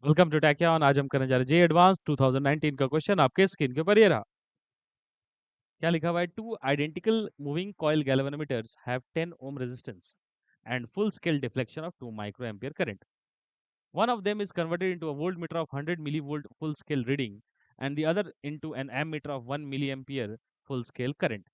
Welcome to टैक्यान। आज हम करने जा रहे हैं जे एडवांस 2019 का क्वेश्चन आपके स्क्रीन के ऊपर ये रहा। क्या लिखा हुआ है? Two identical moving coil galvanometers have 10 ohm resistance and full scale deflection of 2 micro ampere current. One of them is converted into a voltmeter of 100 millivolt full scale reading and the other into an ammeter of 1 milliampere full scale current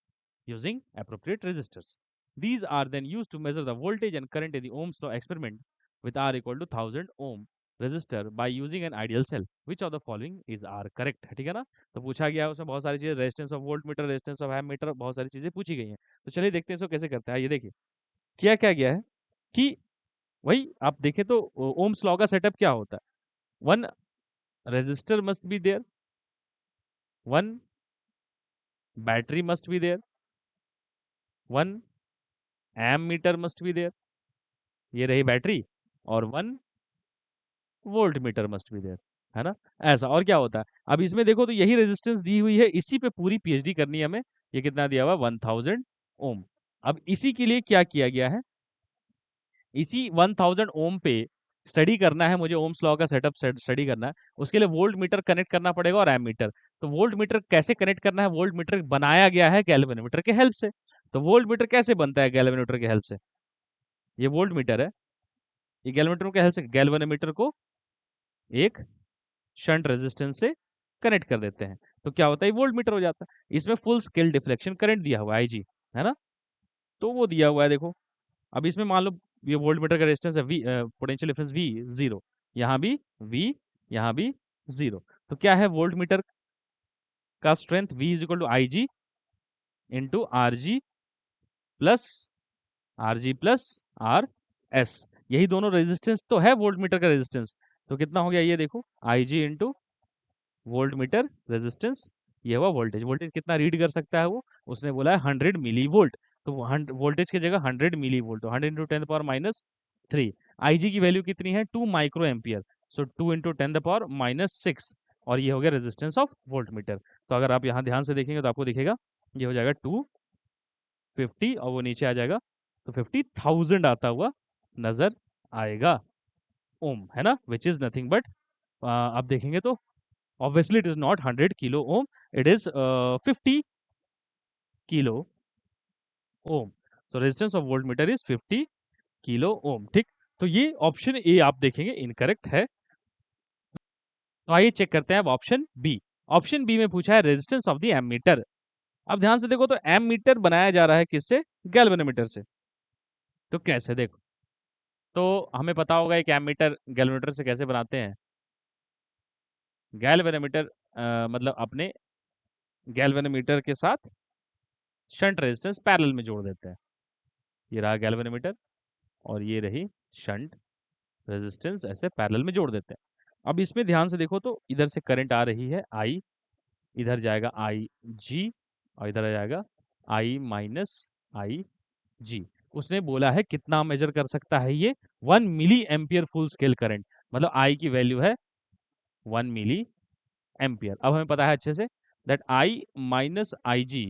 using appropriate resistors. These are then used to measure the voltage and current in the Ohm's law experiment with R equal to 1000 ohm resistor by using an ideal cell. Which of the following is R correct? है ठीक है ना? तो पूछा गया है उसमें बहुत सारी चीजें, resistance of volt meter, resistance of ammeter, बहुत सारी चीजें पूछी गई हैं। तो चलिए देखते हैं इसको कैसे करता है। ये देखिए क्या क्या गया है कि वही आप देखें तो ओम्स लॉ का सेटअप क्या होता है। One resistor must be there, one battery must be there, one ammeter must be there, ये रही बैटरी, और one voltmeter must be there, है ना? ऐसा। और क्या होता है, अब इसमें देखो तो यही रेजिस्टेंस दी हुई है, इसी पे पूरी पीएचडी करनी है हमें। ये कितना दिया हुआ? 1000 ओम। अब इसी के लिए क्या किया गया है, इसी 1000 ओम पे स्टडी करना है मुझे, ओम्स लॉ का सेटअप स्टडी करना है। उसके लिए वोल्ट मीटर कनेक्ट करना पड़ेगा और एम मीटर। तो वोल्ट मीटर कैसे कनेक्ट करना है? वोल्ट मीटर बनाया गया है गैल्वेनोमीटर के हेल्प से। तो वोल्ट मीटर कैसे बनता है गैल्वेनोमीटर के हेल्प से? ये वोल्ट मीटर है, ये गैल्वेनोमीटर के हेल्प से गैल्वेनोमीटर को एक शंट रेजिस्टेंस से कनेक्ट कर देते हैं। तो क्या होता है? वोल्ट मीटर हो जाता है। इसमें फुल स्केल डिफ्लेक्शन करंट दिया हुआ है आईजी, है ना? तो वो दिया हुआ है देखो। अब इसमें मान लो ये वोल्ट मीटर का रेजिस्टेंस है V, potential difference V zero, यहाँ भी वी, यहाँ भी जीरो। तो क्या है वोल्ट मीटर का strength? V is equal to I G into R G plus R S. यही दोनों रेजिस्टेंस तो है वोल्ट मीटर का रेजिस्टेंस। तो कितना हो गया ये देखो, आई G into volt meter resistance, ये हुआ वोल्टेज। वोल्टेज कितना रीड कर सकता है वो? उसने बोला है 100 मिली वोल्ट। तो वोल्टेज की जगह 100 मिली वोल्ट, तो 100 इंटू 10 पावर माइनस 3। आईजी की वैल्यू कितनी है? 2 माइक्रो एम्पियर, सो 2 इंटू 10 पावर माइनस 6। और ये हो गया रेजिस्टेंस ऑफ वोल्ट मीटर। तो अगर आप यहाँ ध्यान से देखेंगे तो आपको दिखेगा ये हो जाएगा 250 और वो नीचे आ जाएगा तो 50,000 आता हुआ नजर आएगा ओम, है ना? विच इज नथिंग बट, आप देखेंगे तो obviously it is not 100 kilo ohm, it is 50 kilo ohm. So resistance of voltmeter is 50 kilo ohm. ठीक, तो ये ऑप्शन ए आप देखेंगे इनकरेक्ट है। तो आइए चेक करते हैं अब ऑप्शन बी। ऑप्शन बी में पूछा है रेजिस्टेंस ऑफ द एमीटर। अब ध्यान से देखो तो एमीटर बनाया जा रहा है किससे? गैल्वेनोमीटर से। तो कैसे? देखो तो हमें पता होगा एक एमीटर गैल्वेनोमीटर से कैसे बनाते हैं। गैल्वेनोमीटर मतलब अपने गैल्वेनोमीटर के साथ शंट रेजिस्टेंस पैरेलल में जोड़ देते हैं। ये रहा गैल्वेनोमीटर और ये रही शंट रेजिस्टेंस, ऐसे पैरेलल में जोड़ देते हैं। अब इसमें ध्यान से देखो तो इधर से करंट आ रही है आई, इधर जाएगा आई जी और इधर आ जाएगा आई माइनस आई जी। उसने बोला है कितना मेजर कर सकता है ये? 1 milli ampere full scale current, मतलब आई की वैल्यू है 1 मिली एम्पियर। अब हमें पता है अच्छे से that I minus I G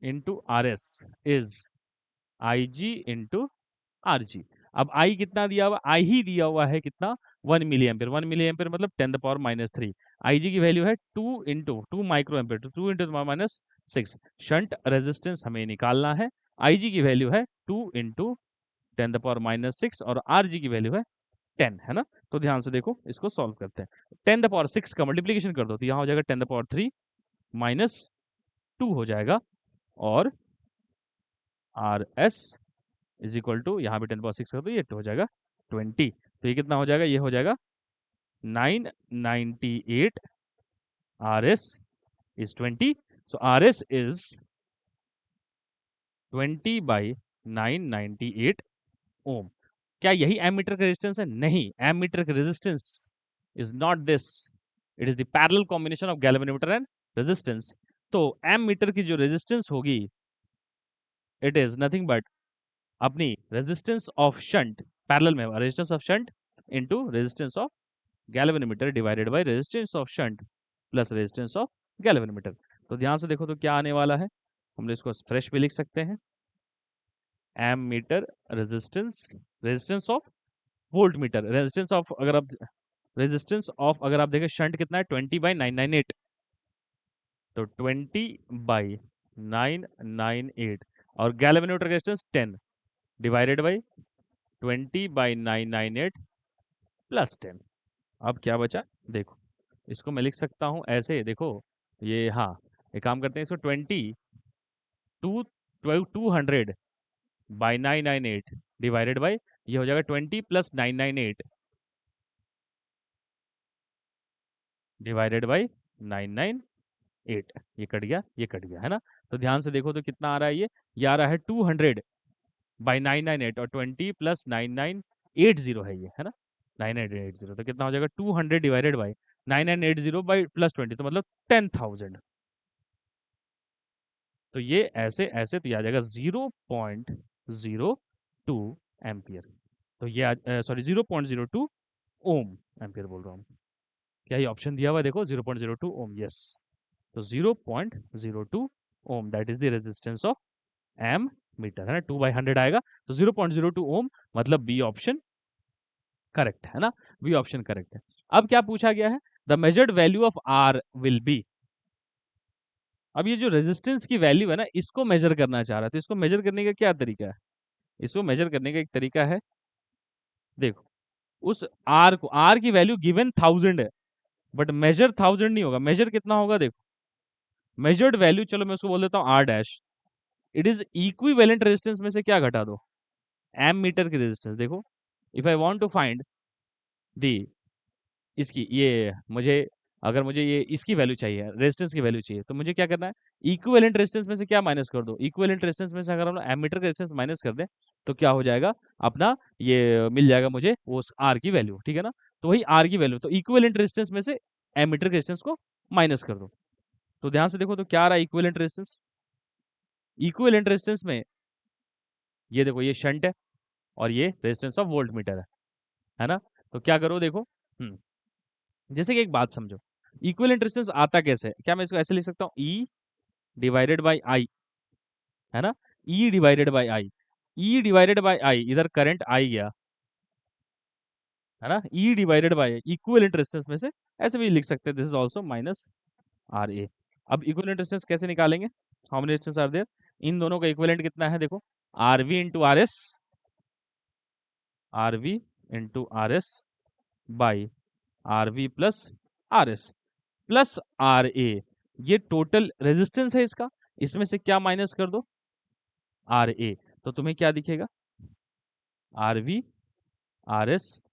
into R S is I G into R G. अब आई कितना दिया हुआ? आई ही दिया हुआ है कितना? 1 मिली एम्पियर। 1 मिली एम्पियर मतलब 10 द पावर माइनस 3। आई जी की वैल्यू है 2 इंटू 2 माइक्रो एम्पियर, तो 2 इंटू माइनस 6। शंट रेजिस्टेंस हमें निकालना है। आई जी की वैल्यू है 2 इंटू 10 द पावर माइनस 6 और आर जी की वैल्यू है 10, है ना? तो ध्यान से देखो इसको सॉल्व करते हैं। 10 द पावर 6 का मल्टीप्लीकेशन कर दो तो यहाँ हो जाएगा 10 द पावर 3 माइनस 2 हो जाएगा, और R S is equal to यहाँ पे 10 कर दो, ये हो जाएगा 20। तो ये कितना हो जाएगा? ये हो जाएगा 998 are S is 20। So are S is 20 by 998 ओम। क्या यही एमीटर का रेजिस्टेंस है? नहीं, एमीटर का resistance is not this, it is the parallel combination of galvanometer and resistance. तो एमीटर की जो रेजिस्टेंस होगी इट इज नथिंग बट अपनी रेजिस्टेंस ऑफ शंट, पैरेलल में resistance of shunt into resistance of galvanometer divided by resistance of shunt plus resistance of galvanometer. तो ध्यान से देखो तो क्या आने वाला है, हम इसको फ्रेश भी लिख सकते हैं। M meter resistance, resistance of volt meter. Resistance of अगर आप देखें शंट कितना है 20/998, तो 20/998 और galvanometer resistance 10 divided by 20/998 plus 10। अब क्या बचा देखो, इसको मैं लिख सकता हूँ ऐसे, देखो ये, हाँ एक काम करते हैं, इसको 200/998 डिवाइडेड बाई, ये हो जाएगा 20 प्लस 998 डिवाइडेड बाई 998। ये कट गया, ये कट गया, है ना। तो ध्यान से देखो तो कितना आ रहा है, ये आ रहा है 200/998 और 20 प्लस 9980 है ये, है ना, 9980। तो कितना हो जाएगा 200 डिवाइडेड बाई 9980 बाई प्लस 20, तो मतलब 10,000। तो ये ऐसे ऐसे तो ये आ जाएगा 0.02 एम्पियर। तो ये सॉरी 0.02 ओम एम्पियर बोल रहा हूँ। क्या ये ऑप्शन दिया हुआ है देखो, 0.02 ओम, यस। तो 0.02 ohm that is the resistance of ammeter, है ना, 2/100 आएगा। तो 0.02 ओम, मतलब बी ऑप्शन करेक्ट है ना, बी ऑप्शन करेक्ट है। अब क्या पूछा गया है, the measured value of R will be. अब ये जो रेजिस्टेंस की वैल्यू है ना, इसको मेजर करना चाह रहा था। इसको मेजर करने का क्या तरीका है, इसको मेजर करने का एक तरीका है, देखो उस आर को, आर की वैल्यू गिवन 1000 है, बट मेजर 1000 नहीं होगा, मेजर कितना होगा देखो, मेजर्ड वैल्यू, चलो मैं उसको बोल देता हूँ R dash. It is equivalent resistance में से क्या घटा दो, एम मीटर की रेजिस्टेंस। देखो if I want to find the इसकी, ये मुझे, अगर मुझे ये इसकी वैल्यू चाहिए, रेजिस्टेंस की वैल्यू चाहिए, तो मुझे क्या करना है, इक्विवेलेंट रेजिस्टेंस में से क्या माइनस कर दो, इक्विवेलेंट रेजिस्टेंस में से अगर हम एमीटर का रेजिस्टेंस माइनस कर दें, तो क्या हो जाएगा अपना, ये मिल जाएगा मुझे वो आर की वैल्यू, ठीक है ना। तो वही आर की वैल्यू, तो इक्विवेलेंट रेजिस्टेंस में से एमीटर के रेजिस्टेंस को माइनस कर दो। तो ध्यान से देखो तो क्या आ रहा है इक्विवेलेंट रेजिस्टेंस, इक्विवेलेंट रेजिस्टेंस में ये देखो, ये शंट है और ये रेजिस्टेंस ऑफ वोल्ट मीटर है ना। तो क्या करो देखो, जैसे कि एक बात समझो, इक्विवेलेंट रेजिस्टेंस आता कैसे है, क्या मैं इसको ऐसे लिख सकता हूँ, ई डिवाइडेड बाई आई, है ना, E divided by I, E divided by I, इधर करंट आई गया, है ना, E divided by equivalent resistance में से ऐसे भी लिख सकते हैं, this is also minus R A. अब इक्विवेलेंट रेजिस्टेंस कैसे निकालेंगे, how many resistance are there, इन दोनों का इक्विवेलेंट कितना है देखो, R V into R S, R V into R S by R V plus R S plus R A, ये टोटल रेजिस्टेंस है इसका, इसमें से क्या माइनस कर दो, आर ए, तो तुम्हें क्या दिखेगा, R V R S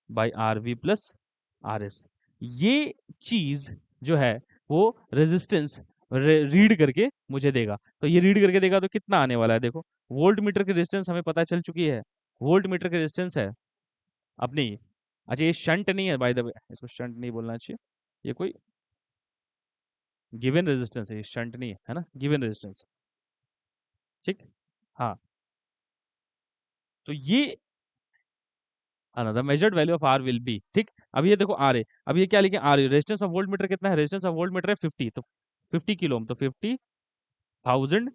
by R V plus R S. ये चीज जो है वो रेजिस्टेंस रीड करके मुझे देगा। तो ये रीड करके देगा तो कितना आने वाला है देखो, वोल्ट मीटर की रेजिस्टेंस हमें पता चल चुकी है, वोल्ट मीटर की रेजिस्टेंस है अपनी, अच्छा ये शंट नहीं है बाय द वे, इसको शंट नहीं बोलना चाहिए, ये कोई गिवन रेजिस्टेंस है, शंट नहीं है, है ना, गिवन रेजिस्टेंस, ठीक। हाँ, तो ये the measured value of R will be, ठीक। अब ये देखो आर ए, अब ये क्या लिखे, R A, resistance of volt meter कितना है, रेजिस्टेंस ऑफ वोल्ट मीटर है 50, तो 50 किलो ओम, तो 50,000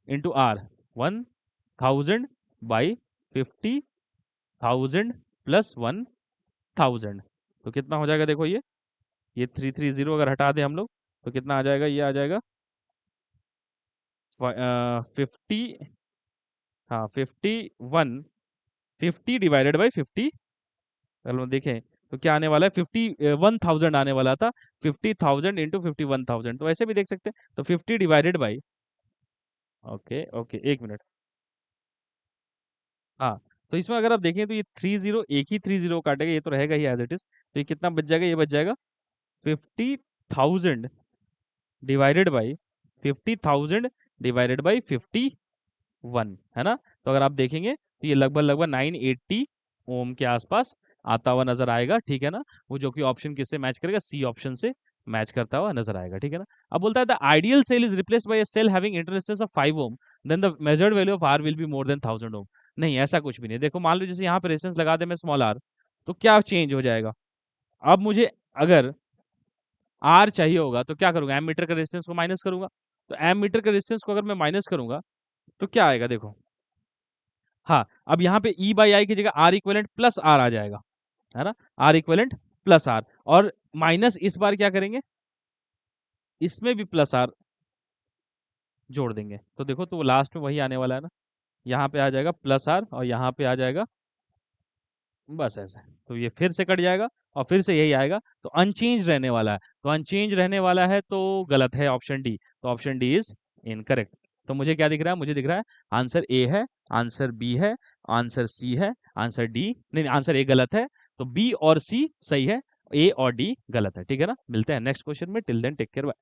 इंटू आर, 1000 बाई 50,000 प्लस 1000, तो कितना हो जाएगा देखो, ये 330 अगर हटा दें हम लोग, तो कितना आ जाएगा, ये आ जाएगा 50, हाँ 51, 50 डिवाइडेड बाई 50, अगर हम देखें तो क्या आने वाला है, 51,000 आने वाला था, 50,000 इंटू 51,000, तो ऐसे भी देख सकते हैं, तो 50 डिवाइडेड बाई, ओके ओके एक मिनट, हाँ। तो इसमें अगर आप देखें तो ये 30, एक ही 30 काटेगा, ये तो रहेगा ही एज इट इज, तो ये कितना बच जाएगा, ये बच जाएगा 50,000 डिवाइडेड बाई 50,000 डिवाइडेड बाई 51, है ना। तो अगर आप देखेंगे तो ये लगभग लगभग 980 ओम के आसपास आता हुआ नजर आएगा, ठीक है ना। वो जो कि ऑप्शन किससे मैच करेगा, सी ऑप्शन से मैच करता हुआ नजर आएगा, ठीक है ना। अब बोलता है the ideal cell is replaced by a cell having internal resistance of 5 ohm, then the measured value of R will be more than 1000 ohm. नहीं, ऐसा कुछ भी नहीं। देखो मान लो जैसे यहाँ पे रेजिस्टेंस लगा दे मैं स्मॉल आर, तो क्या चेंज हो जाएगा, अब मुझे अगर आर चाहिए होगा तो क्या करूंगा, एम मीटर का रेजिस्टेंस को माइनस करूंगा, तो एम मीटर का रेजिस्टेंस को अगर मैं माइनस करूंगा तो क्या आएगा देखो, हाँ, अब यहाँ पे E बाई आई की जगह R इक्वलेंट प्लस R आ जाएगा, है ना? R इक्वलेंट प्लस R, और माइनस इस बार क्या करेंगे, इसमें भी प्लस R जोड़ देंगे। तो देखो, तो लास्ट में वही आने वाला है ना, यहाँ पे आ जाएगा प्लस R और यहाँ पे आ जाएगा बस ऐसे। तो ये फिर से कट जाएगा और फिर से यही आएगा, तो अनचेंज रहने वाला है। तो अनचेंज रहने वाला है तो गलत है ऑप्शन डी, तो ऑप्शन डी इज इनकरेक्ट। तो मुझे क्या दिख रहा है, मुझे दिख रहा है आंसर ए है, आंसर बी है, आंसर सी है, आंसर डी नहीं, आंसर ए गलत है, तो बी और सी सही है, ए और डी गलत है। ठीक है ना, मिलते हैं नेक्स्ट क्वेश्चन में, till then take care, bye.